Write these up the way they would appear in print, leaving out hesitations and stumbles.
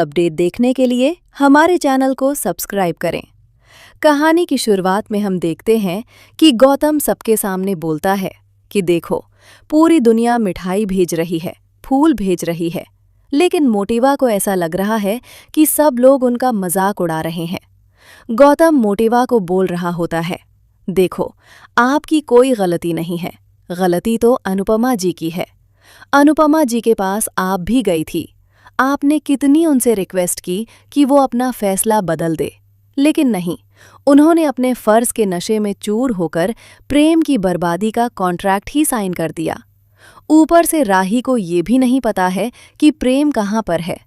Update देखने के लिए हमारे चैनल को सब्सक्राइब करें। कहानी की शुरुआत में हम देखते हैं कि गौतम सबके सामने बोलता है कि देखो, पूरी दुनिया मिठाई भेज रही है, फूल भेज रही है, लेकिन मोटिवा को ऐसा लग रहा है कि सब लोग उनका मजाक उड़ा रहे हैं। गौतम मोटिवा को बोल रहा होता है, देखो, आपकी कोई गलती नहीं है, गलती तो अनुपमा जी की है। अनुपमा जी के पास आप भी गई थी। आपने कितनी उनसे रिक्वेस्ट की कि वो अपना फैसला बदल दे, लेकिन नहीं, उन्होंने अपने फर्ज के नशे में चूर होकर प्रेम की बर्बादी का कॉन्ट्रैक्ट ही साइन कर दिया। ऊपर से राही को ये भी नहीं पता है कि प्रेम कहाँ पर है,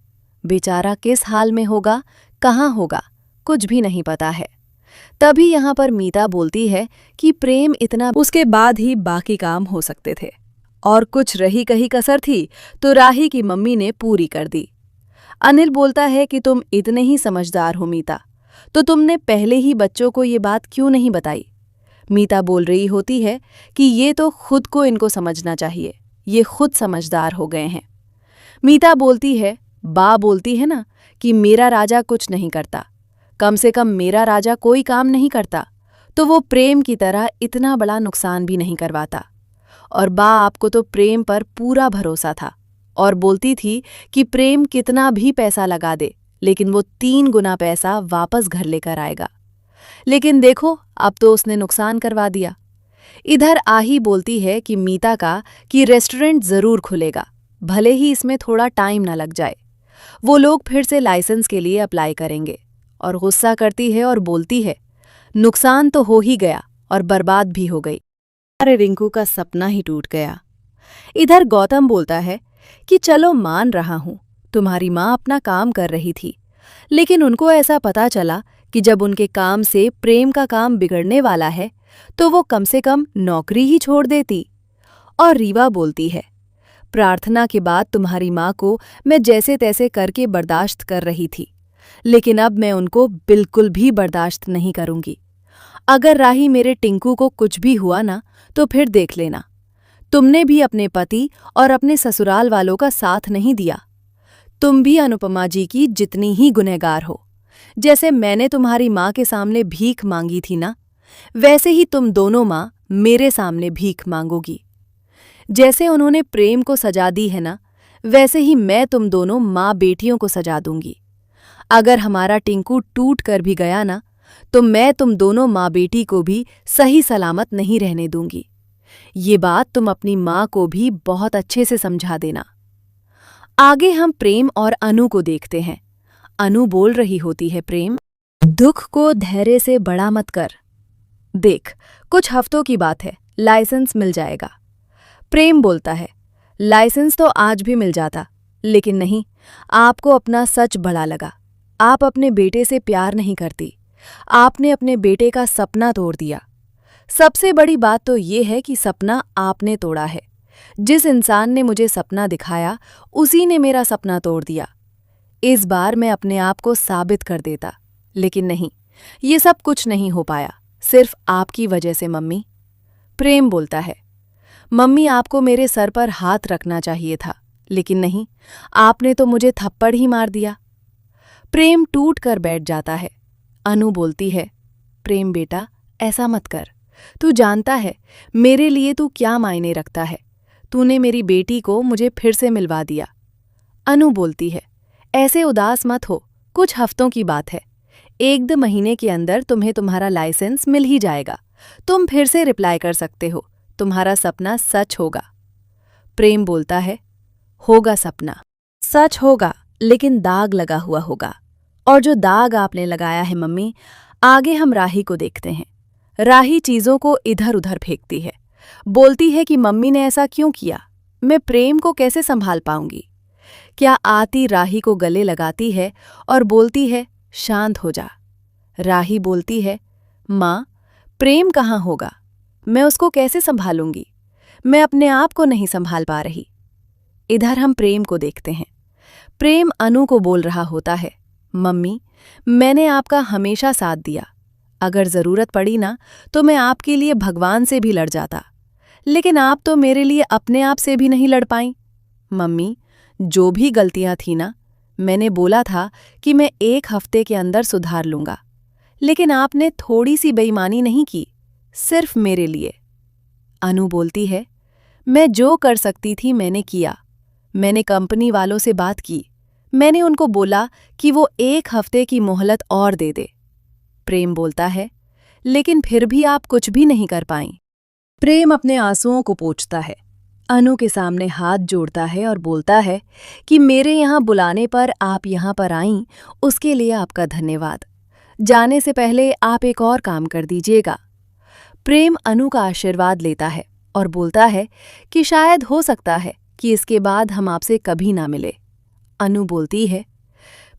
बेचारा किस हाल में होगा, कहाँ होगा, कुछ भी नहीं पता है। तभी यहाँ पर मीता बोलती है कि प्रेम इतना उसके बाद ही बाकी काम हो सकते थे, और कुछ रही कही कसर थी तो राही की मम्मी ने पूरी कर दी। अनिल बोलता है कि तुम इतने ही समझदार हो मीता, तो तुमने पहले ही बच्चों को ये बात क्यों नहीं बताई। मीता बोल रही होती है कि ये तो खुद को इनको समझना चाहिए, ये खुद समझदार हो गए हैं। मीता बोलती है, बा बोलती है ना कि मेरा राजा कुछ नहीं करता, कम से कम मेरा राजा कोई काम नहीं करता, तो वो प्रेम की तरह इतना बड़ा नुकसान भी नहीं करवाता। और बा आपको तो प्रेम पर पूरा भरोसा था और बोलती थी कि प्रेम कितना भी पैसा लगा दे, लेकिन वो 3 गुना पैसा वापस घर लेकर आएगा। लेकिन देखो, अब तो उसने नुकसान करवा दिया। इधर आही बोलती है कि मीता का कि रेस्टोरेंट जरूर खुलेगा, भले ही इसमें थोड़ा टाइम ना लग जाए। वो लोग फिर से लाइसेंस के लिए अप्लाई करेंगे। और गुस्सा करती है और बोलती है, नुकसान तो हो ही गया और बर्बाद भी हो गई, अरे रिंकू का सपना ही टूट गया। इधर गौतम बोलता है कि चलो मान रहा हूं, तुम्हारी माँ अपना काम कर रही थी, लेकिन उनको ऐसा पता चला कि जब उनके काम से प्रेम का काम बिगड़ने वाला है तो वो कम से कम नौकरी ही छोड़ देती। और रीवा बोलती है, प्रार्थना के बाद तुम्हारी माँ को मैं जैसे तैसे करके बर्दाश्त कर रही थी, लेकिन अब मैं उनको बिल्कुल भी बर्दाश्त नहीं करूंगी। अगर राही मेरे टिंकू को कुछ भी हुआ ना, तो फिर देख लेना, तुमने भी अपने पति और अपने ससुराल वालों का साथ नहीं दिया। तुम भी अनुपमा जी की जितनी ही गुनहगार हो। जैसे मैंने तुम्हारी माँ के सामने भीख मांगी थी ना, वैसे ही तुम दोनों माँ मेरे सामने भीख मांगोगी। जैसे उन्होंने प्रेम को सजा दी है ना, वैसे ही मैं तुम दोनों माँ बेटियों को सजा दूंगी। अगर हमारा टिंकू टूट कर भी गया ना, तो मैं तुम दोनों माँ बेटी को भी सही सलामत नहीं रहने दूंगी। ये बात तुम अपनी माँ को भी बहुत अच्छे से समझा देना। आगे हम प्रेम और अनु को देखते हैं। अनु बोल रही होती है, प्रेम, दुख को धैर्य से बड़ा मत कर, देख, कुछ हफ्तों की बात है, लाइसेंस मिल जाएगा। प्रेम बोलता है, लाइसेंस तो आज भी मिल जाता, लेकिन नहीं, आपको अपना सच बड़ा लगा। आप अपने बेटे से प्यार नहीं करती, आपने अपने बेटे का सपना तोड़ दिया। सबसे बड़ी बात तो ये है कि सपना आपने तोड़ा है। जिस इंसान ने मुझे सपना दिखाया, उसी ने मेरा सपना तोड़ दिया। इस बार मैं अपने आप को साबित कर देता, लेकिन नहीं, ये सब कुछ नहीं हो पाया, सिर्फ आपकी वजह से मम्मी। प्रेम बोलता है, मम्मी आपको मेरे सर पर हाथ रखना चाहिए था, लेकिन नहीं, आपने तो मुझे थप्पड़ ही मार दिया। प्रेम टूट कर बैठ जाता है। अनु बोलती है, प्रेम बेटा, ऐसा मत कर, तू जानता है मेरे लिए तू क्या मायने रखता है, तूने मेरी बेटी को मुझे फिर से मिलवा दिया। अनु बोलती है, ऐसे उदास मत हो, कुछ हफ्तों की बात है, 1-2 महीने के अंदर तुम्हें तुम्हारा लाइसेंस मिल ही जाएगा, तुम फिर से रिप्लाई कर सकते हो, तुम्हारा सपना सच होगा। प्रेम बोलता है, होगा सपना, सच होगा, लेकिन दाग लगा हुआ होगा, और जो दाग आपने लगाया है मम्मी। आगे हम राही को देखते हैं। राही चीजों को इधर उधर फेंकती है, बोलती है कि मम्मी ने ऐसा क्यों किया, मैं प्रेम को कैसे संभाल पाऊंगी। क्या आती राही को गले लगाती है और बोलती है, शांत हो जा। राही बोलती है, माँ, प्रेम कहाँ होगा, मैं उसको कैसे संभालूंगी, मैं अपने आप को नहीं संभाल पा रही। इधर हम प्रेम को देखते हैं। प्रेम अनु को बोल रहा होता है, मम्मी, मैंने आपका हमेशा साथ दिया, अगर जरूरत पड़ी ना तो मैं आपके लिए भगवान से भी लड़ जाता, लेकिन आप तो मेरे लिए अपने आप से भी नहीं लड़ पाई। मम्मी, जो भी गलतियां थी ना, मैंने बोला था कि मैं 1 हफ्ते के अंदर सुधार लूंगा, लेकिन आपने थोड़ी सी बेईमानी नहीं की, सिर्फ मेरे लिए। अनु बोलती है, मैं जो कर सकती थी मैंने किया। मैंने कंपनी वालों से बात की। मैंने उनको बोला कि वो 1 हफ्ते की मोहलत और दे दे। प्रेम बोलता है, लेकिन फिर भी आप कुछ भी नहीं कर पाईं। प्रेम अपने आंसुओं को पोंछता है, अनु के सामने हाथ जोड़ता है और बोलता है कि मेरे यहाँ बुलाने पर आप यहाँ पर आईं, उसके लिए आपका धन्यवाद। जाने से पहले आप एक और काम कर दीजिएगा। प्रेम अनु का आशीर्वाद लेता है और बोलता है कि शायद हो सकता है कि इसके बाद हम आपसे कभी ना मिले। अनु बोलती है,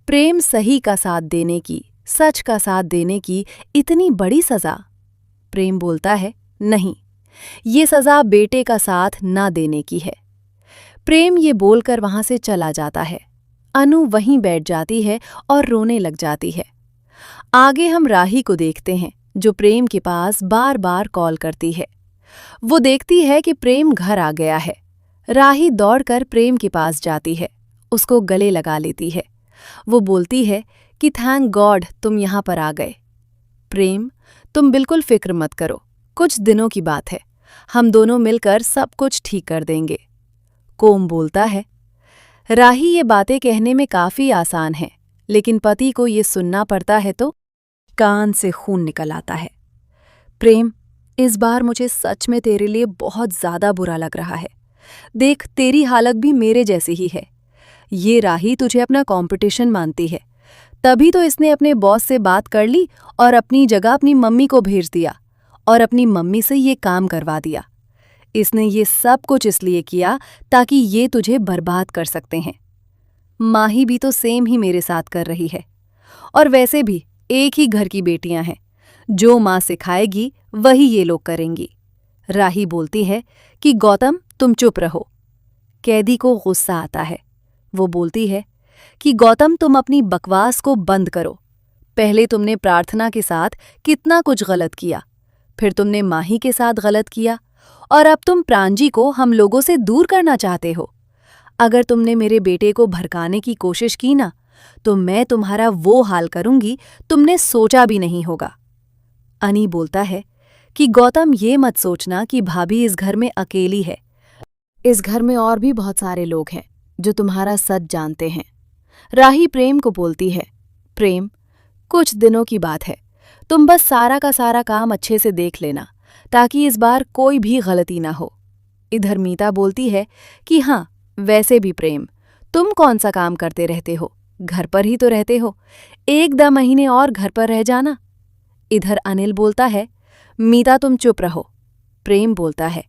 प्रेम सही का साथ देने की, सच का साथ देने की इतनी बड़ी सजा? प्रेम बोलता है, नहीं, ये सजा बेटे का साथ ना देने की है। प्रेम ये बोलकर वहां से चला जाता है। अनु वहीं बैठ जाती है और रोने लग जाती है। आगे हम राही को देखते हैं, जो प्रेम के पास बार बार कॉल करती है। वो देखती है कि प्रेम घर आ गया है। राही दौड़कर प्रेम के पास जाती है, उसको गले लगा लेती है। वो बोलती है कि थैंक गॉड तुम यहाँ पर आ गए। प्रेम, तुम बिल्कुल फिक्र मत करो, कुछ दिनों की बात है, हम दोनों मिलकर सब कुछ ठीक कर देंगे। कोम बोलता है, राही ये बातें कहने में काफी आसान है, लेकिन पति को ये सुनना पड़ता है तो कान से खून निकल आता है। प्रेम, इस बार मुझे सच में तेरे लिए बहुत ज्यादा बुरा लग रहा है। देख, तेरी हालत भी मेरे जैसी ही है। ये राही तुझे अपना कंपटीशन मानती है, तभी तो इसने अपने बॉस से बात कर ली और अपनी जगह अपनी मम्मी को भेज दिया और अपनी मम्मी से ये काम करवा दिया। इसने ये सब कुछ इसलिए किया ताकि ये तुझे बर्बाद कर सकते हैं। माही भी तो सेम ही मेरे साथ कर रही है। और वैसे भी एक ही घर की बेटियां हैं, जो माँ सिखाएगी वही ये लोग करेंगी। राही बोलती है कि गौतम तुम चुप रहो। कैदी को गुस्सा आता है। वो बोलती है कि गौतम तुम अपनी बकवास को बंद करो। पहले तुमने प्रार्थना के साथ कितना कुछ गलत किया, फिर तुमने माही के साथ गलत किया, और अब तुम प्रांजी को हम लोगों से दूर करना चाहते हो। अगर तुमने मेरे बेटे को भड़काने की कोशिश की ना, तो मैं तुम्हारा वो हाल करूंगी तुमने सोचा भी नहीं होगा। अनी बोलता है कि गौतम ये मत सोचना कि भाभी इस घर में अकेली है। इस घर में और भी बहुत सारे लोग हैं जो तुम्हारा सच जानते हैं। राही प्रेम को बोलती है, प्रेम, कुछ दिनों की बात है, तुम बस सारा का सारा काम अच्छे से देख लेना ताकि इस बार कोई भी गलती ना हो। इधर मीता बोलती है कि हाँ, वैसे भी प्रेम, तुम कौन सा काम करते रहते हो, घर पर ही तो रहते हो, 1-2 महीने और घर पर रह जाना। इधर अनिल बोलता है, मीता तुम चुप रहो। प्रेम बोलता है,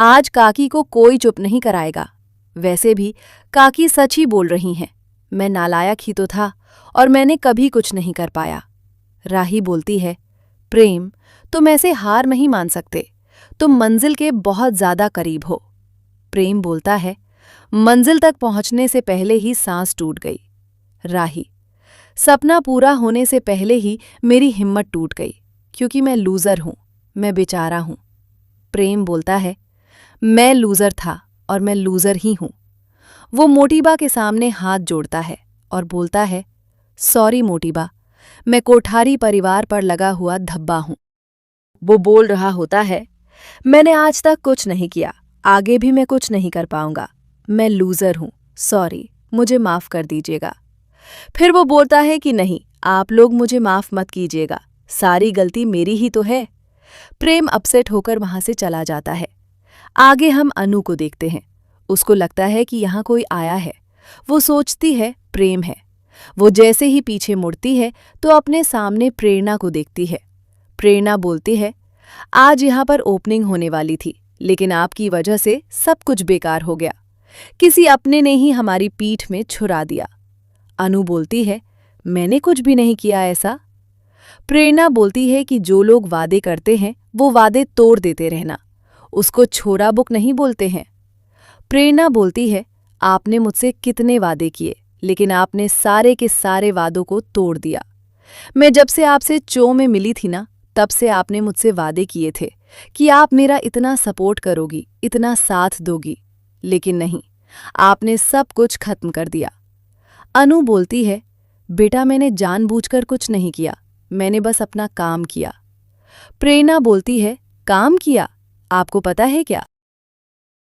आज काकी को कोई चुप नहीं कराएगा। वैसे भी काकी सच ही बोल रही हैं, मैं नालायक ही तो था और मैंने कभी कुछ नहीं कर पाया। राही बोलती है, प्रेम, तुम ऐसे हार नहीं मान सकते, तुम मंजिल के बहुत ज्यादा करीब हो। प्रेम बोलता है, मंजिल तक पहुंचने से पहले ही सांस टूट गई। राही, सपना पूरा होने से पहले ही मेरी हिम्मत टूट गई, क्योंकि मैं लूजर हूं, मैं बेचारा हूं। प्रेम बोलता है, मैं लूजर था और मैं लूजर ही हूं। वो मोटीबा के सामने हाथ जोड़ता है और बोलता है, सॉरी मोटीबा, मैं कोठारी परिवार पर लगा हुआ धब्बा हूं। वो बोल रहा होता है, मैंने आज तक कुछ नहीं किया, आगे भी मैं कुछ नहीं कर पाऊंगा, मैं लूजर हूं, सॉरी, मुझे माफ कर दीजिएगा। फिर वो बोलता है कि नहीं, आप लोग मुझे माफ मत कीजिएगा, सारी गलती मेरी ही तो है। प्रेम अपसेट होकर वहां से चला जाता है। आगे हम अनु को देखते हैं। उसको लगता है कि यहाँ कोई आया है। वो सोचती है प्रेम है। वो जैसे ही पीछे मुड़ती है तो अपने सामने प्रेरणा को देखती है। प्रेरणा बोलती है, आज यहाँ पर ओपनिंग होने वाली थी, लेकिन आपकी वजह से सब कुछ बेकार हो गया। किसी अपने ने ही हमारी पीठ में छुरा दिया। अनु बोलती है, मैंने कुछ भी नहीं किया ऐसा। प्रेरणा बोलती है कि जो लोग वादे करते हैं वो वादे तोड़ देते रहना, उसको छोरा बुक नहीं बोलते हैं। प्रेरणा बोलती है, आपने मुझसे कितने वादे किए, लेकिन आपने सारे के सारे वादों को तोड़ दिया। मैं जब से आपसे चो में मिली थी ना, तब से आपने मुझसे वादे किए थे कि आप मेरा इतना सपोर्ट करोगी, इतना साथ दोगी, लेकिन नहीं, आपने सब कुछ खत्म कर दिया। अनु बोलती है, बेटा मैंने जानबूझकर कुछ नहीं किया, मैंने बस अपना काम किया। प्रेरणा बोलती है, काम किया? आपको पता है क्या,